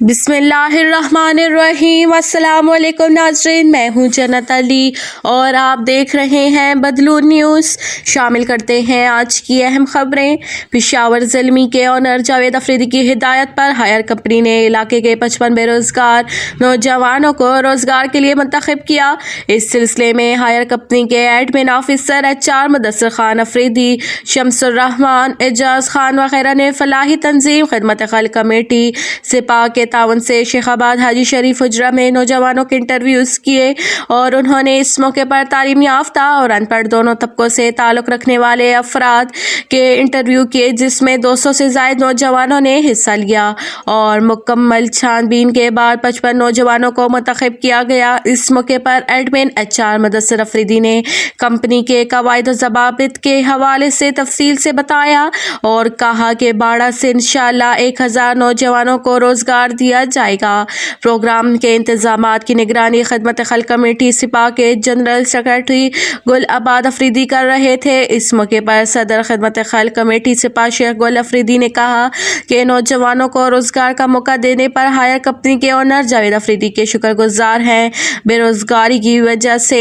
بسم اللہ الرحمن الرحیم۔ السلام علیکم ناظرین، میں ہوں جنت علی اور آپ دیکھ رہے ہیں بدلون نیوز۔ شامل کرتے ہیں آج کی اہم خبریں۔ پشاور ضلعی کے آنر جاوید افریدی کی ہدایت پر ہائر کمپنی نے علاقے کے 55 بے روزگار نوجوانوں کو روزگار کے لیے منتخب کیا۔ اس سلسلے میں ہائر کمپنی کے admin officer HR Mudassir Khan Afridi, Shams ur-Rahman, Ejaz Khan وغیرہ نے فلاحی تنظیم خدمت خلق کمیٹی سپاہ کے تعاون سے شیخ آباد حاجی شریف حجرہ میں نوجوانوں کے انٹرویوز کیے اور انہوں نے اس موقع پر تعلیم یافتہ اور ان پڑھ دونوں طبقوں سے تعلق رکھنے والے افراد کے انٹرویو کیے، جس میں 200 سے زائد نوجوانوں نے حصہ لیا اور مکمل چھان بین کے بعد 55 نوجوانوں کو منتخب کیا گیا۔ اس موقع پر ایڈمن HR مدثر افریدی نے کمپنی کے قواعد و ضوابط کے حوالے سے تفصیل سے بتایا اور کہا کہ باڑہ سے انشاءاللہ 1000 نوجوانوں کو روزگار دیا جائے گا۔ پروگرام کے انتظامات کی نگرانی خدمت خلق کمیٹی سپاہ کے جنرل سیکرٹری گل آباد افریدی کر رہے تھے۔ اس موقع پر صدر خدمت خلق کمیٹی سپاہ شیخ گل افریدی نے کہا کہ نوجوانوں کو روزگار کا موقع دینے پر ہائر کمپنی کے آنر جاوید افریدی کے شکر گزار ہیں۔ بے روزگاری کی وجہ سے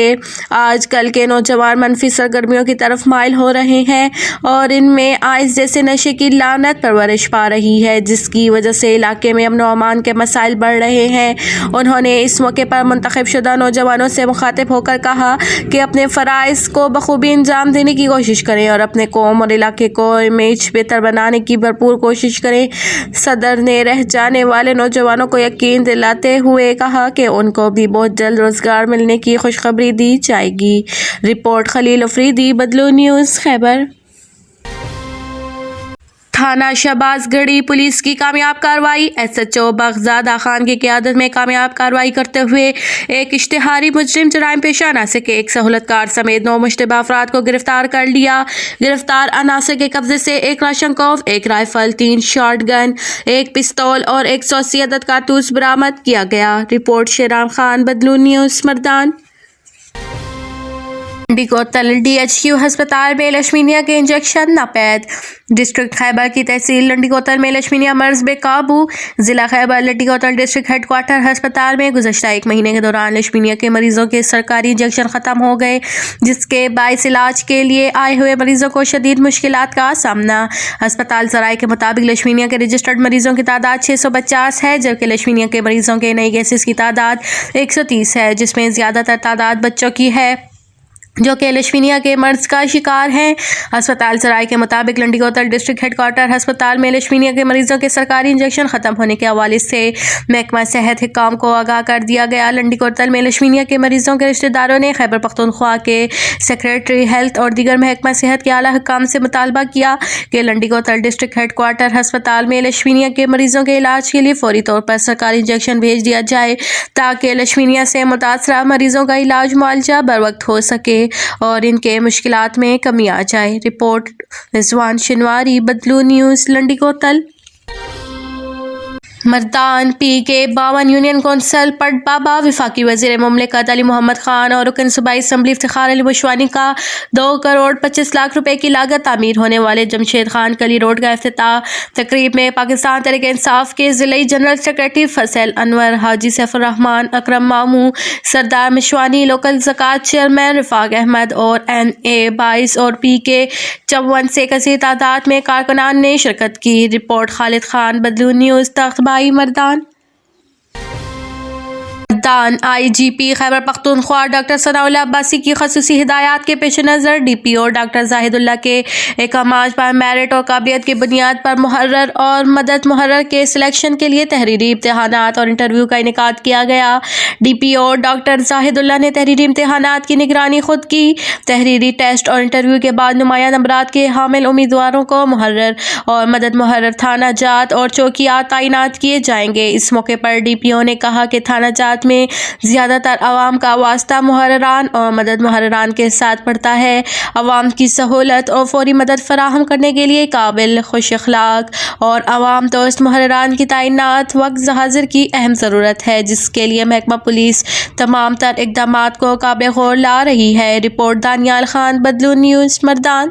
آج کل کے نوجوان منفی سرگرمیوں کی طرف مائل ہو رہے ہیں اور ان میں آئس جیسے نشے کی لعنت پرورش پا رہی ہے، جس کی وجہ سے علاقے میں امن و امان کے مسائل بڑھ رہے ہیں۔ انہوں نے اس موقع پر منتخب شدہ نوجوانوں سے مخاطب ہو کر کہا کہ اپنے فرائض کو بخوبی انجام دینے کی کوشش کریں اور اپنے قوم اور علاقے کو امیج بہتر بنانے کی بھرپور کوشش کریں۔ صدر نے رہ جانے والے نوجوانوں کو یقین دلاتے ہوئے کہا کہ ان کو بھی بہت جلد روزگار ملنے کی خوشخبری دی جائے گی۔ رپورٹ خلیل افریدی، بدلون نیوز، خیبر۔ تھانہ شہباز گڑھی پولیس کی کامیاب کارروائی۔ SHO بغزادہ خان کی قیادت میں کامیاب کارروائی کرتے ہوئے ایک اشتہاری مجرم جرائم پیشہ عناصر کے ایک سہولت کار سمیت 9 مشتبہ افراد کو گرفتار کر لیا۔ گرفتار عناصر کے قبضے سے 1 کلاشنکوف، 1 رائفل، 3 شارٹ گن، 1 پستول اور 180 عدد کارتوس برآمد کیا گیا۔ رپورٹ شیرام خان، بدلون نیوز، مردان۔ لنڈی کوتل DHQ ہسپتال میں لیشمینیا کے انجیکشن ناپید۔ ڈسٹرکٹ خیبر کی تحصیل لنڈی کوتل میں لیشمینیا مرض بے قابو۔ ضلع خیبر لنڈی کوتل ڈسٹرکٹ ہیڈ کوارٹر ہسپتال میں گزشتہ 1 مہینے کے دوران لیشمینیا کے مریضوں کے سرکاری انجیکشن ختم ہو گئے، جس کے باعث علاج کے لیے آئے ہوئے مریضوں کو شدید مشکلات کا سامنا۔ ہسپتال ذرائع کے مطابق لیشمینیا کے رجسٹرڈ مریضوں کی تعداد 650 ہے، جبکہ لیشمینیا کے مریضوں کے نئی کیسز کی تعداد 130 ہے، جس میں زیادہ تر تعداد بچوں کی ہے جو کہ لیشمینیا کے مرض کا شکار ہیں۔ ہسپتال ذرائع کے مطابق لنڈی کوتل ڈسٹرکٹ ہیڈ کوارٹر ہسپتال میں لیشمینیا کے مریضوں کے سرکاری انجیکشن ختم ہونے کے حوالے سے محکمہ صحت حکام کو آگاہ کر دیا گیا۔ لنڈی کوتل میں لیشمینیا کے مریضوں کے رشتہ داروں نے خیبر پختونخوا کے سیکریٹری ہیلتھ اور دیگر محکمہ صحت کے اعلیٰ حکام سے مطالبہ کیا کہ لنڈی کوتل ڈسٹرکٹ ہیڈ کوارٹر ہسپتال میں لیشمینیا کے مریضوں کے علاج کے لیے فوری طور پر سرکاری انجیکشن بھیج دیا جائے تاکہ لیشمینیا سے متاثرہ مریضوں کا علاج معالجہ بروقت ہو سکے اور ان کے مشکلات میں کمی آ جائے۔ رپورٹ رضوان شنواری، بدلون نیوز، لنڈی کوتل۔ مردان PK 52 یونین کونسل پٹ بابا وفاقی وزیر مملکت علی محمد خان اور رکن صوبائی اسمبلی افتخار علی مشوانی کا 2 کروڑ 25 لاکھ روپے کی لاگت تعمیر ہونے والے جمشید خان کلی روڈ کا افتتاح۔ تقریب میں پاکستان تحریک انصاف کے ضلعی جنرل سیکرٹری فیصل انور، حاجی سیف الرحمان، اکرم ماموں، سردار مشوانی، لوکل زکوٰۃ چیئرمین رفاق احمد اور NA 22 اور PK 54 سے کثیر تعداد میں کارکنان نے شرکت کی۔ رپورٹ خالد خان، بدلون نیوز، تخت بھائی، مردان۔ IGP خیبر پختونخوا ڈاکٹر ثناء اللہ عباسی کی خصوصی ہدایات کے پیش نظر DPO ڈاکٹر زاہد اللہ کے احکامات پر میرٹ اور قابلیت کی بنیاد پر مقرر اور مدد مقرر کے سلیکشن کے لیے تحریری امتحانات اور انٹرویو کا انعقاد کیا گیا۔ DPO ڈاکٹر زاہد اللہ نے تحریری امتحانات کی نگرانی خود کی۔ تحریری ٹیسٹ اور انٹرویو کے بعد نمایاں نمبرات کے حامل امیدواروں کو مقرر اور مدد مقرر تھانہ جات اور چوکیات تعینات کیے جائیں گے۔ اس موقع پر DPO نے کہا کہ تھانہ جات میں زیادہ تر عوام کا واسطہ محرران اور مدد محرران کے ساتھ پڑتا ہے۔ عوام کی سہولت اور فوری مدد فراہم کرنے کے لیے قابل، خوش اخلاق اور عوام دوست محرران کی تعینات وقت حاضر کی اہم ضرورت ہے، جس کے لیے محکمہ پولیس تمام تر اقدامات کو قابل غور لا رہی ہے۔ رپورٹ دانیال خان، بدلون نیوز، مردان۔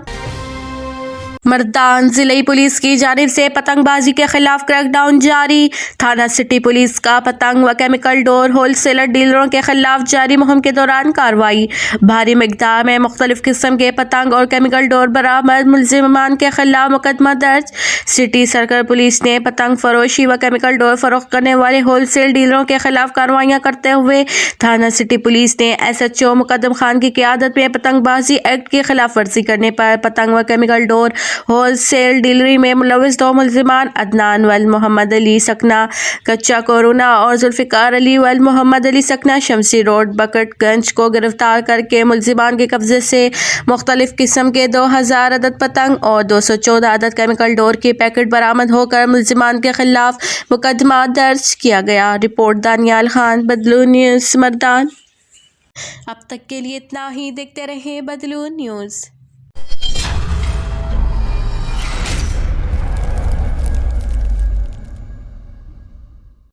مردان ضلعی پولیس کی جانب سے پتنگ بازی کے خلاف کریک ڈاؤن جاری۔ تھانہ سٹی پولیس کا پتنگ وکیمیکل ڈور ہول سیلر ڈیلروں کے خلاف جاری مہم کے دوران کارروائی۔ بھاری مقدار میں مختلف قسم کے پتنگ اور کیمیکل ڈور برآمد، ملزمان کے خلاف مقدمہ درج۔ سٹی سرکل پولیس نے پتنگ فروشی و کیمیکل ڈور فروخت کرنے والے ہول سیل ڈیلروں کے خلاف کارروائیاں کرتے ہوئے تھانہ سٹی پولیس نے SHO مقدمہ کی قیادت میں پتنگ بازی ایکٹ کی خلاف ورزی کرنے پر پتنگ و کیمیکل ڈور ہول سیل ڈیلری میں ملوث 2 ملزمان عدنان محمد علی سکنہ کچا کورونا اور ذوالفقار علی محمد علی سکنہ شمسی روڈ بکٹ گنج کو گرفتار کر کے ملزمان کے قبضے سے مختلف قسم کے 2000 عدد پتنگ اور 214 عدد کیمیکل ڈور کے پیکٹ برآمد ہو کر ملزمان کے خلاف مقدمہ درج کیا گیا۔ رپورٹ دانیال خان، بدلون نیوز، مردان۔ اب تک کے لیے اتنا ہی، دیکھتے رہیں بدلون نیوز۔